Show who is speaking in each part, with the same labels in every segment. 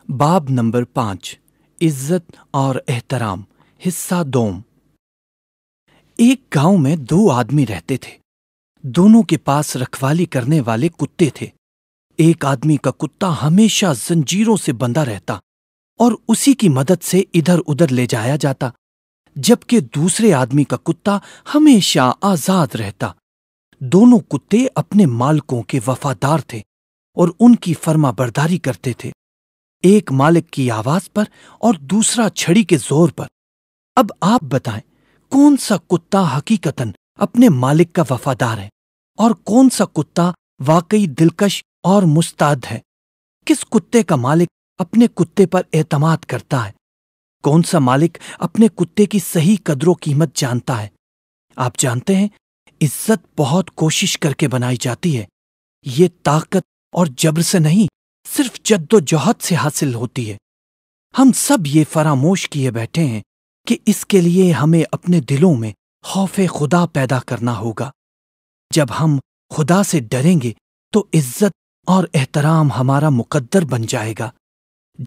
Speaker 1: باب نمبر 5 عزت اور احترام حصہ دوم۔ ایک گاؤں میں 2 آدمی رہتے تھے۔ دونوں کے پاس رکھوالی کرنے والے کتے تھے۔ ایک آدمی کا کتا ہمیشہ زنجیروں سے بندھا رہتا اور اسی کی مدد سے ادھر ادھر لے جایا جاتا، جبکہ دوسرے آدمی کا کتا ہمیشہ آزاد رہتا۔ دونوں کتے اپنے مالکوں کے وفادار تھے اور ان کی فرما برداری کرتے تھے، ایک مالک کی آواز پر اور دوسرا چھڑی کے زور پر۔ اب آپ بتائیں کون سا کتا حقیقتاً اپنے مالک کا وفادار ہے اور کون سا کتا واقعی دلکش اور مستعد ہے؟ کس کتے کا مالک اپنے کتے پر اعتماد کرتا ہے؟ کون سا مالک اپنے کتے کی صحیح قدر و قیمت جانتا ہے؟ آپ جانتے ہیں، عزت بہت کوشش کر کے بنائی جاتی ہے۔ یہ طاقت اور جبر سے نہیں، صرف جد و جہد سے حاصل ہوتی ہے۔ ہم سب یہ فراموش کیے بیٹھے ہیں کہ اس کے لیے ہمیں اپنے دلوں میں خوف خدا پیدا کرنا ہوگا۔ جب ہم خدا سے ڈریں گے تو عزت اور احترام ہمارا مقدر بن جائے گا۔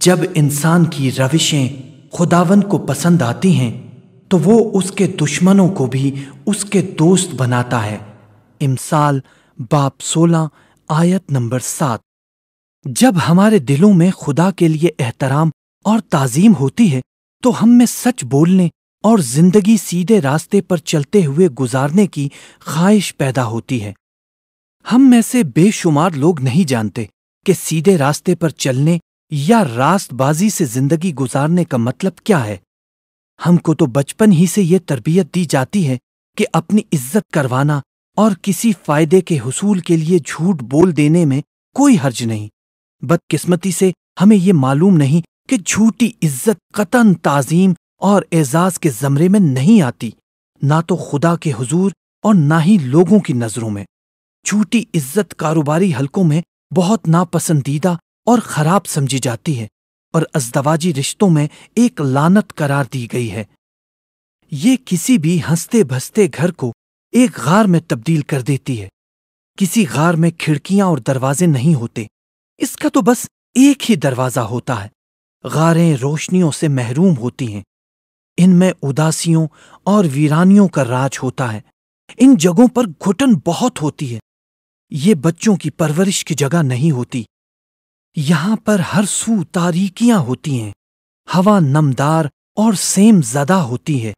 Speaker 1: جب انسان کی روشیں خداوند کو پسند آتی ہیں تو وہ اس کے دشمنوں کو بھی اس کے دوست بناتا ہے۔ امثال باب 16 آیت نمبر 7۔ جب ہمارے دلوں میں خدا کے لیے احترام اور تعظیم ہوتی ہے تو ہم میں سچ بولنے اور زندگی سیدھے راستے پر چلتے ہوئے گزارنے کی خواہش پیدا ہوتی ہے۔ ہم میں سے بے شمار لوگ نہیں جانتے کہ سیدھے راستے پر چلنے یا راست بازی سے زندگی گزارنے کا مطلب کیا ہے۔ ہم کو تو بچپن ہی سے یہ تربیت دی جاتی ہے کہ اپنی عزت کروانا اور کسی فائدے کے حصول کے لیے جھوٹ بول دینے میں کوئی حرج نہیں۔ بدقسمتی سے ہمیں یہ معلوم نہیں کہ جھوٹی عزت قطعاً تعظیم اور اعزاز کے زمرے میں نہیں آتی، نہ تو خدا کے حضور اور نہ ہی لوگوں کی نظروں میں۔ جھوٹی عزت کاروباری حلقوں میں بہت ناپسندیدہ اور خراب سمجھی جاتی ہے اور ازدواجی رشتوں میں ایک لعنت قرار دی گئی ہے۔ یہ کسی بھی ہنستے بھستے گھر کو ایک غار میں تبدیل کر دیتی ہے۔ کسی غار میں کھڑکیاں اور دروازے نہیں ہوتے، اس کا تو بس ایک ہی دروازہ ہوتا ہے۔ غاریں روشنیوں سے محروم ہوتی ہیں، ان میں اداسیوں اور ویرانیوں کا راج ہوتا ہے۔ ان جگہوں پر گھٹن بہت ہوتی ہے۔ یہ بچوں کی پرورش کی جگہ نہیں ہوتی۔ یہاں پر ہر سو تاریکیاں ہوتی ہیں، ہوا نمدار اور سیم زدہ ہوتی ہے۔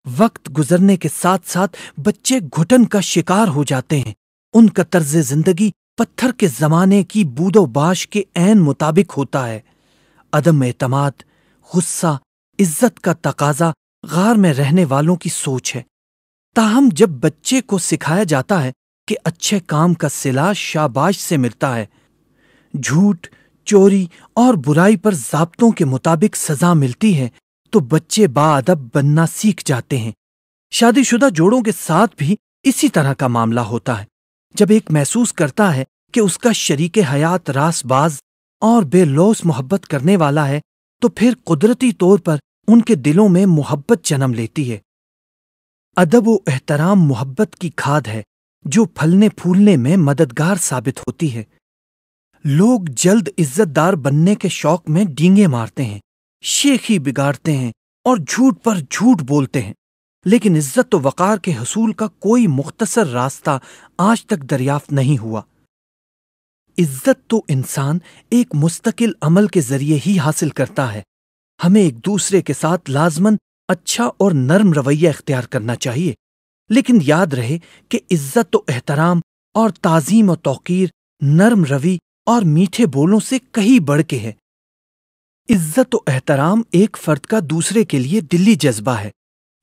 Speaker 1: وقت گزرنے کے ساتھ ساتھ بچے گھٹن کا شکار ہو جاتے ہیں۔ ان کا طرز زندگی پتھر کے زمانے کی بود و باش کے عین مطابق ہوتا ہے۔ عدم اعتماد، غصہ، عزت کا تقاضا غار میں رہنے والوں کی سوچ ہے۔ تاہم جب بچے کو سکھایا جاتا ہے کہ اچھے کام کا صلہ شاباش سے ملتا ہے، جھوٹ، چوری اور برائی پر ضابطوں کے مطابق سزا ملتی ہے، تو بچے باادب بننا سیکھ جاتے ہیں۔ شادی شدہ جوڑوں کے ساتھ بھی اسی طرح کا معاملہ ہوتا ہے۔ جب ایک محسوس کرتا ہے کہ اس کا شریک حیات راست باز اور بے لوث محبت کرنے والا ہے تو پھر قدرتی طور پر ان کے دلوں میں محبت جنم لیتی ہے۔ ادب و احترام محبت کی کھاد ہے جو پھلنے پھولنے میں مددگار ثابت ہوتی ہے۔ لوگ جلد عزت دار بننے کے شوق میں ڈینگے مارتے ہیں، شیخی بگاڑتے ہیں اور جھوٹ پر جھوٹ بولتے ہیں، لیکن عزت و وقار کے حصول کا کوئی مختصر راستہ آج تک دریافت نہیں ہوا۔ عزت تو انسان ایک مستقل عمل کے ذریعے ہی حاصل کرتا ہے۔ ہمیں ایک دوسرے کے ساتھ لازماً اچھا اور نرم رویہ اختیار کرنا چاہیے، لیکن یاد رہے کہ عزت و احترام اور تعظیم و توقیر نرم روی اور میٹھے بولوں سے کہیں بڑھ کے ہے۔ عزت و احترام ایک فرد کا دوسرے کے لیے دلی جذبہ ہے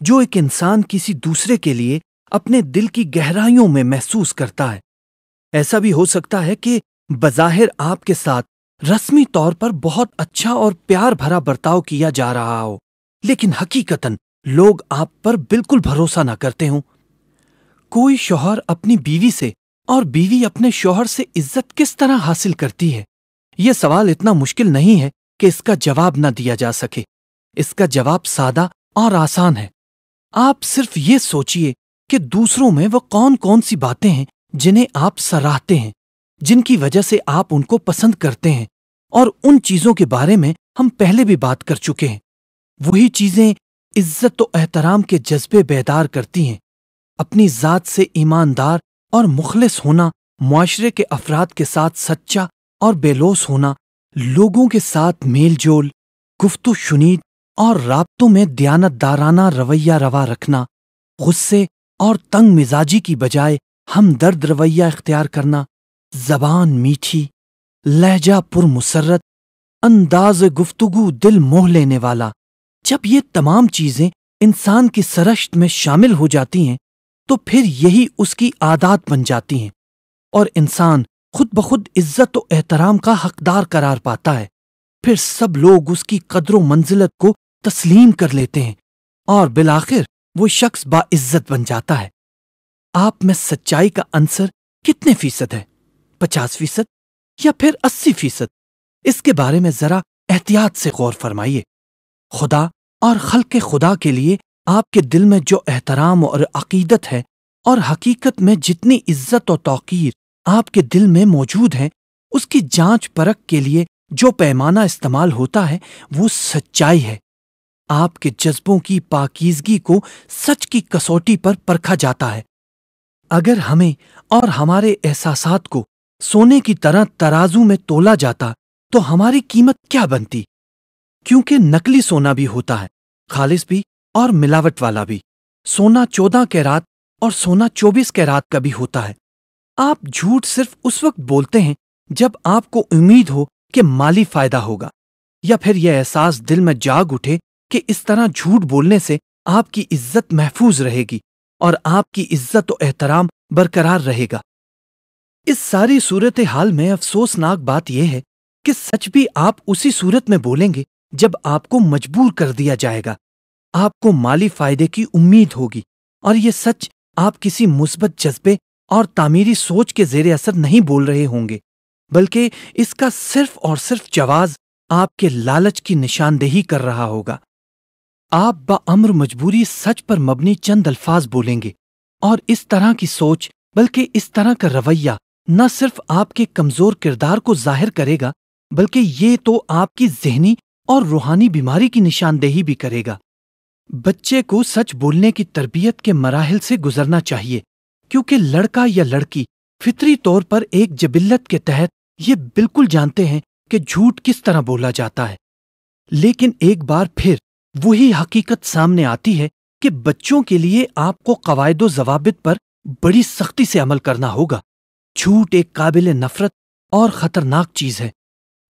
Speaker 1: جو ایک انسان کسی دوسرے کے لیے اپنے دل کی گہرائیوں میں محسوس کرتا ہے۔ ایسا بھی ہو سکتا ہے کہ بظاہر آپ کے ساتھ رسمی طور پر بہت اچھا اور پیار بھرا برتاؤ کیا جا رہا ہو، لیکن حقیقتاً لوگ آپ پر بالکل بھروسہ نہ کرتے ہوں۔ کوئی شوہر اپنی بیوی سے اور بیوی اپنے شوہر سے عزت کس طرح حاصل کرتی ہے؟ یہ سوال اتنا مشکل نہیں ہے کہ اس کا جواب نہ دیا جا سکے۔ اس کا جواب سادہ اور آسان ہے۔ آپ صرف یہ سوچئے کہ دوسروں میں وہ کون کون سی باتیں ہیں جنہیں آپ سراہتے ہیں، جن کی وجہ سے آپ ان کو پسند کرتے ہیں، اور ان چیزوں کے بارے میں ہم پہلے بھی بات کر چکے ہیں۔ وہی چیزیں عزت و احترام کے جذبے بیدار کرتی ہیں۔ اپنی ذات سے ایماندار اور مخلص ہونا، معاشرے کے افراد کے ساتھ سچا اور بے لوث ہونا، لوگوں کے ساتھ میل جول، گفت و شنید اور رابطوں میں دیانتدارانہ رویہ روا رکھنا، غصے اور تنگ مزاجی کی بجائے ہمدرد رویہ اختیار کرنا، زبان میٹھی، لہجہ پر مسرت، انداز گفتگو دل موہ لینے والا۔ جب یہ تمام چیزیں انسان کی سرشت میں شامل ہو جاتی ہیں تو پھر یہی اس کی عادات بن جاتی ہیں، اور انسان خود بخود عزت و احترام کا حقدار قرار پاتا ہے۔ پھر سب لوگ اس کی قدر و منزلت کو تسلیم کر لیتے ہیں، اور بالآخر وہ شخص باعزت بن جاتا ہے۔ آپ میں سچائی کا عنصر کتنے فیصد ہے؟ 50% یا پھر 80%؟ اس کے بارے میں ذرا احتیاط سے غور فرمائیے۔ خدا اور خلق خدا کے لیے آپ کے دل میں جو احترام اور عقیدت ہے، اور حقیقت میں جتنی عزت و توقیر آپ کے دل میں موجود ہے، اس کی جانچ پرکھ کے لیے جو پیمانہ استعمال ہوتا ہے وہ سچائی ہے۔ آپ کے جذبوں کی پاکیزگی کو سچ کی کسوٹی پر پرکھا جاتا ہے۔ اگر ہمیں اور ہمارے احساسات کو سونے کی طرح ترازو میں تولا جاتا تو ہماری قیمت کیا بنتی؟ کیونکہ نقلی سونا بھی ہوتا ہے، خالص بھی اور ملاوٹ والا بھی۔ سونا 14 کیرات اور سونا 24 کیرات کا بھی ہوتا ہے۔ آپ جھوٹ صرف اس وقت بولتے ہیں جب آپ کو امید ہو کہ مالی فائدہ ہوگا، یا پھر یہ احساس دل میں جاگ اٹھے کہ اس طرح جھوٹ بولنے سے آپ کی عزت محفوظ رہے گی اور آپ کی عزت و احترام برقرار رہے گا۔ اس ساری صورتحال میں افسوسناک بات یہ ہے کہ سچ بھی آپ اسی صورت میں بولیں گے جب آپ کو مجبور کر دیا جائے گا۔ آپ کو مالی فائدے کی امید ہوگی، اور یہ سچ آپ کسی مثبت جذبے اور تعمیری سوچ کے زیر اثر نہیں بول رہے ہوں گے، بلکہ اس کا صرف اور صرف جواز آپ کے لالچ کی نشاندہی کر رہا ہوگا۔ آپ بامر مجبوری سچ پر مبنی چند الفاظ بولیں گے، اور اس طرح کی سوچ، بلکہ اس طرح کا رویہ نہ صرف آپ کے کمزور کردار کو ظاہر کرے گا، بلکہ یہ تو آپ کی ذہنی اور روحانی بیماری کی نشاندہی بھی کرے گا۔ بچے کو سچ بولنے کی تربیت کے مراحل سے گزرنا چاہیے، کیونکہ لڑکا یا لڑکی فطری طور پر ایک جبلت کے تحت یہ بالکل جانتے ہیں کہ جھوٹ کس طرح بولا جاتا ہے۔ لیکن ایک بار پھر وہی حقیقت سامنے آتی ہے کہ بچوں کے لیے آپ کو قواعد و ضوابط پر بڑی سختی سے عمل کرنا ہوگا۔ جھوٹ ایک قابل نفرت اور خطرناک چیز ہے۔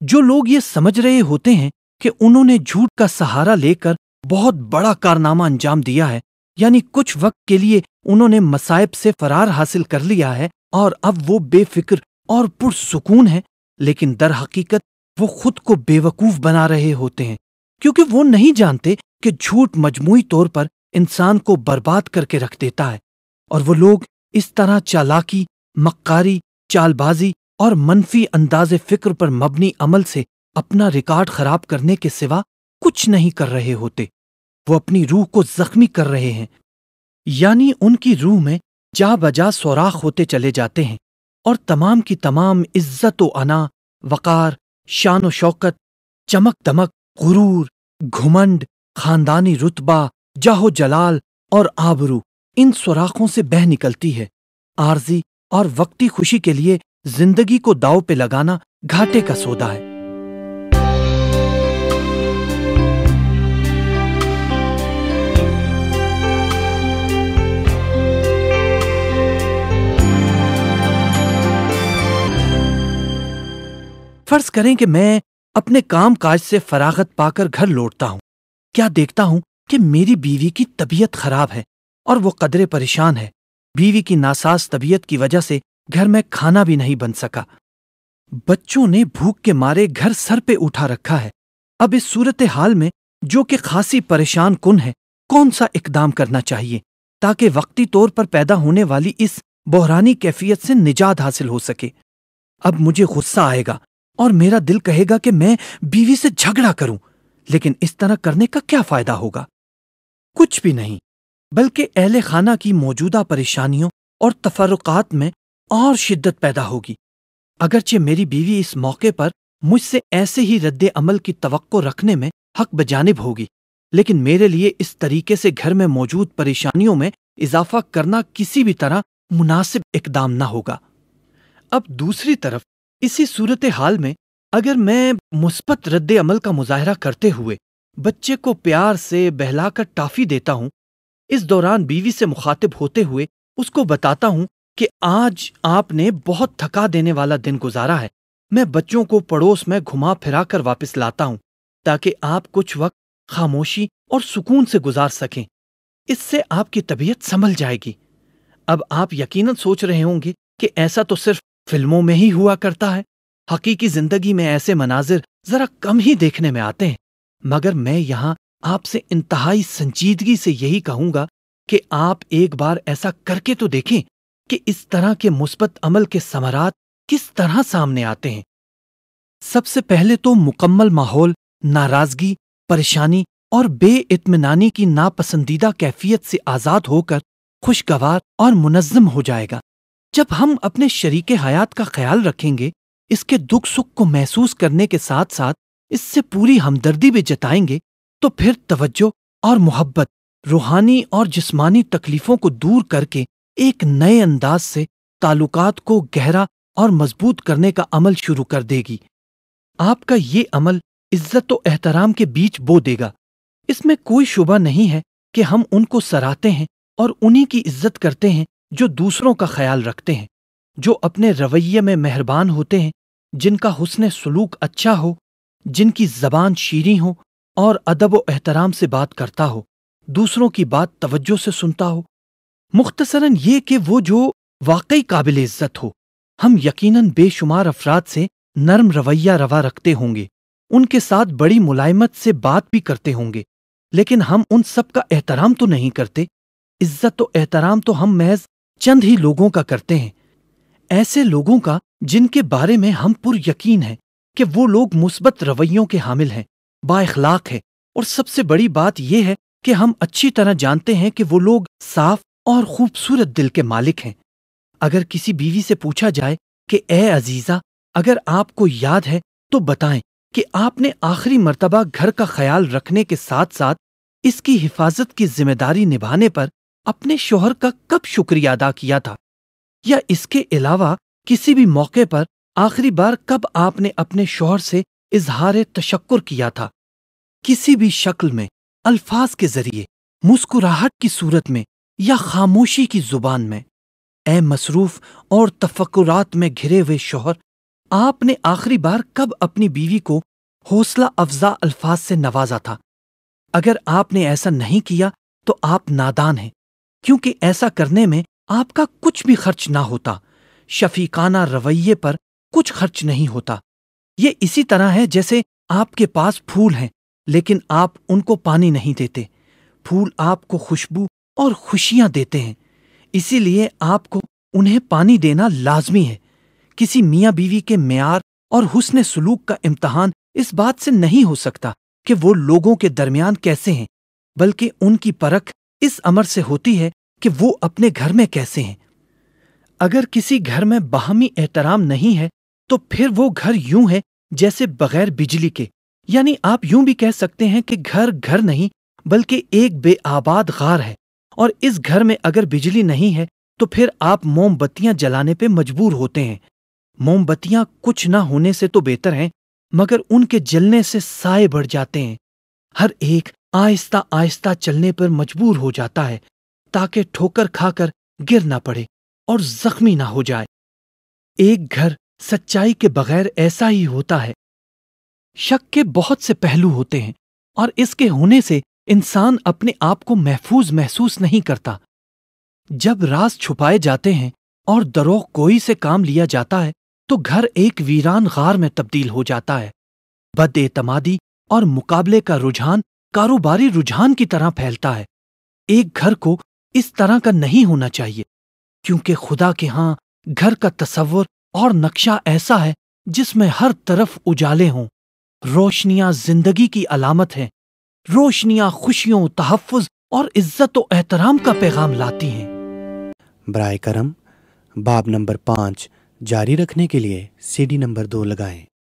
Speaker 1: جو لوگ یہ سمجھ رہے ہوتے ہیں کہ انہوں نے جھوٹ کا سہارا لے کر بہت بڑا کارنامہ انجام دیا ہے، یعنی کچھ وقت کے لیے انہوں نے مصائب سے فرار حاصل کر لیا ہے اور اب وہ بے فکر اور پرسکون ہیں، لیکن در حقیقت وہ خود کو بے وقوف بنا رہے ہوتے ہیں، کیونکہ وہ نہیں جانتے کہ جھوٹ مجموعی طور پر انسان کو برباد کر کے رکھ دیتا ہے، اور وہ لوگ اس طرح چالاکی، مکاری، چال بازی اور منفی انداز فکر پر مبنی عمل سے اپنا ریکارڈ خراب کرنے کے سوا کچھ نہیں کر رہے ہوتے۔ وہ اپنی روح کو زخمی کر رہے ہیں، یعنی ان کی روح میں جا بجا سوراخ ہوتے چلے جاتے ہیں، اور تمام کی تمام عزت و انا، وقار، شان و شوکت، چمک دمک، غرور، گھمنڈ، خاندانی رتبہ، جاہ و جلال اور آبرو ان سوراخوں سے بہہ نکلتی ہے۔ عارضی اور وقتی خوشی کے لیے زندگی کو داؤ پہ لگانا گھاٹے کا سودا ہے۔ فرض کریں کہ میں اپنے کام کاج سے فراغت پا کر گھر لوٹتا ہوں۔ کیا دیکھتا ہوں کہ میری بیوی کی طبیعت خراب ہے اور وہ قدرے پریشان ہے۔ بیوی کی ناساز طبیعت کی وجہ سے گھر میں کھانا بھی نہیں بن سکا۔ بچوں نے بھوک کے مارے گھر سر پہ اٹھا رکھا ہے۔ اب اس صورتحال میں، جو کہ خاصی پریشان کن ہے، کون سا اقدام کرنا چاہیے تاکہ وقتی طور پر پیدا ہونے والی اس بحرانی کیفیت سے نجات حاصل ہو سکے؟ اب مجھے غصہ آئے گا اور میرا دل کہے گا کہ میں بیوی سے جھگڑا کروں، لیکن اس طرح کرنے کا کیا فائدہ ہوگا؟ کچھ بھی نہیں، بلکہ اہل خانہ کی موجودہ پریشانیوں اور تفرقات میں اور شدت پیدا ہوگی۔ اگرچہ میری بیوی اس موقع پر مجھ سے ایسے ہی رد عمل کی توقع رکھنے میں حق بجانب ہوگی، لیکن میرے لیے اس طریقے سے گھر میں موجود پریشانیوں میں اضافہ کرنا کسی بھی طرح مناسب اقدام نہ ہوگا۔ اب دوسری طرف اسی صورتحال میں اگر میں مثبت رد عمل کا مظاہرہ کرتے ہوئے بچے کو پیار سے بہلا کر ٹافی دیتا ہوں، اس دوران بیوی سے مخاطب ہوتے ہوئے اس کو بتاتا ہوں کہ آج آپ نے بہت تھکا دینے والا دن گزارا ہے، میں بچوں کو پڑوس میں گھما پھرا کر واپس لاتا ہوں تاکہ آپ کچھ وقت خاموشی اور سکون سے گزار سکیں، اس سے آپ کی طبیعت سنبھل جائے گی۔ اب آپ یقیناً سوچ رہے ہوں گے کہ ایسا تو صرف فلموں میں ہی ہوا کرتا ہے، حقیقی زندگی میں ایسے مناظر ذرا کم ہی دیکھنے میں آتے ہیں، مگر میں یہاں آپ سے انتہائی سنجیدگی سے یہی کہوں گا کہ آپ ایک بار ایسا کر کے تو دیکھیں کہ اس طرح کے مثبت عمل کے ثمرات کس طرح سامنے آتے ہیں۔ سب سے پہلے تو مکمل ماحول ناراضگی، پریشانی اور بے اطمینانی کی ناپسندیدہ کیفیت سے آزاد ہو کر خوشگوار اور منظم ہو جائے گا۔ جب ہم اپنے شریک حیات کا خیال رکھیں گے، اس کے دکھ سکھ کو محسوس کرنے کے ساتھ ساتھ اس سے پوری ہمدردی بھی جتائیں گے، تو پھر توجہ اور محبت روحانی اور جسمانی تکلیفوں کو دور کر کے ایک نئے انداز سے تعلقات کو گہرا اور مضبوط کرنے کا عمل شروع کر دے گی۔ آپ کا یہ عمل عزت و احترام کے بیچ بو دے گا۔ اس میں کوئی شبہ نہیں ہے کہ ہم ان کو سراہتے ہیں اور انہی کی عزت کرتے ہیں جو دوسروں کا خیال رکھتے ہیں، جو اپنے رویے میں مہربان ہوتے ہیں، جن کا حسن سلوک اچھا ہو، جن کی زبان شیریں ہو اور ادب و احترام سے بات کرتا ہو، دوسروں کی بات توجہ سے سنتا ہو۔ مختصراً یہ کہ وہ جو واقعی قابل عزت ہو۔ ہم یقیناً بے شمار افراد سے نرم رویہ روا رکھتے ہوں گے، ان کے ساتھ بڑی ملائمت سے بات بھی کرتے ہوں گے، لیکن ہم ان سب کا احترام تو نہیں کرتے۔ عزت و احترام تو ہم محض چند ہی لوگوں کا کرتے ہیں، ایسے لوگوں کا جن کے بارے میں ہم پر یقین ہیں کہ وہ لوگ مثبت رویوں کے حامل ہیں، با اخلاق ہے، اور سب سے بڑی بات یہ ہے کہ ہم اچھی طرح جانتے ہیں کہ وہ لوگ صاف اور خوبصورت دل کے مالک ہیں۔ اگر کسی بیوی سے پوچھا جائے کہ اے عزیزہ، اگر آپ کو یاد ہے تو بتائیں کہ آپ نے آخری مرتبہ گھر کا خیال رکھنے کے ساتھ ساتھ اس کی حفاظت کی ذمہ داری نبھانے پر اپنے شوہر کا کب شکریہ ادا کیا تھا، یا اس کے علاوہ کسی بھی موقع پر آخری بار کب آپ نے اپنے شوہر سے اظہار تشکر کیا تھا، کسی بھی شکل میں، الفاظ کے ذریعے، مسکراہٹ کی صورت میں یا خاموشی کی زبان میں۔ اے مصروف اور تفکرات میں گھرے ہوئے شوہر، آپ نے آخری بار کب اپنی بیوی کو حوصلہ افزا الفاظ سے نوازا تھا؟ اگر آپ نے ایسا نہیں کیا تو آپ نادان ہیں، کیونکہ ایسا کرنے میں آپ کا کچھ بھی خرچ نہ ہوتا، شفیقانہ رویے پر کچھ خرچ نہیں ہوتا۔ یہ اسی طرح ہے جیسے آپ کے پاس پھول ہیں لیکن آپ ان کو پانی نہیں دیتے۔ پھول آپ کو خوشبو اور خوشیاں دیتے ہیں، اسی لیے آپ کو انہیں پانی دینا لازمی ہے۔ کسی میاں بیوی کے معیار اور حسن سلوک کا امتحان اس بات سے نہیں ہو سکتا کہ وہ لوگوں کے درمیان کیسے ہیں، بلکہ ان کی پرکھ اس امر سے ہوتی ہے کہ وہ اپنے گھر میں کیسے ہیں۔ اگر کسی گھر میں باہمی احترام نہیں ہے تو پھر وہ گھر یوں ہے جیسے بغیر بجلی کے، یعنی آپ یوں بھی کہہ سکتے ہیں کہ گھر گھر نہیں بلکہ ایک بے آباد غار ہے، اور اس گھر میں اگر بجلی نہیں ہے تو پھر آپ موم بتیاں جلانے پہ مجبور ہوتے ہیں۔ موم بتیاں کچھ نہ ہونے سے تو بہتر ہیں، مگر ان کے جلنے سے سائے بڑھ جاتے ہیں۔ ہر ایک آہستہ آہستہ چلنے پر مجبور ہو جاتا ہے تاکہ ٹھوکر کھا کر گر نہ پڑے اور زخمی نہ ہو جائے۔ ایک گھر سچائی کے بغیر ایسا ہی ہوتا ہے۔ شک کے بہت سے پہلو ہوتے ہیں، اور اس کے ہونے سے انسان اپنے آپ کو محفوظ محسوس نہیں کرتا۔ جب راز چھپائے جاتے ہیں اور دروغ گوئی سے کام لیا جاتا ہے تو گھر ایک ویران غار میں تبدیل ہو جاتا ہے۔ بد اعتمادی اور مقابلے کا رجحان کاروباری رجحان کی طرح پھیلتا ہے۔ ایک گھر کو اس طرح کا نہیں ہونا چاہیے، کیونکہ خدا کے ہاں گھر کا تصور اور نقشہ ایسا ہے جس میں ہر طرف اجالے ہوں۔ روشنیاں زندگی کی علامت ہیں، روشنیاں خوشیوں، تحفظ اور عزت و احترام کا پیغام لاتی ہیں۔
Speaker 2: برائے کرم باب نمبر 5 جاری رکھنے کے لیے CD نمبر 2 لگائیں۔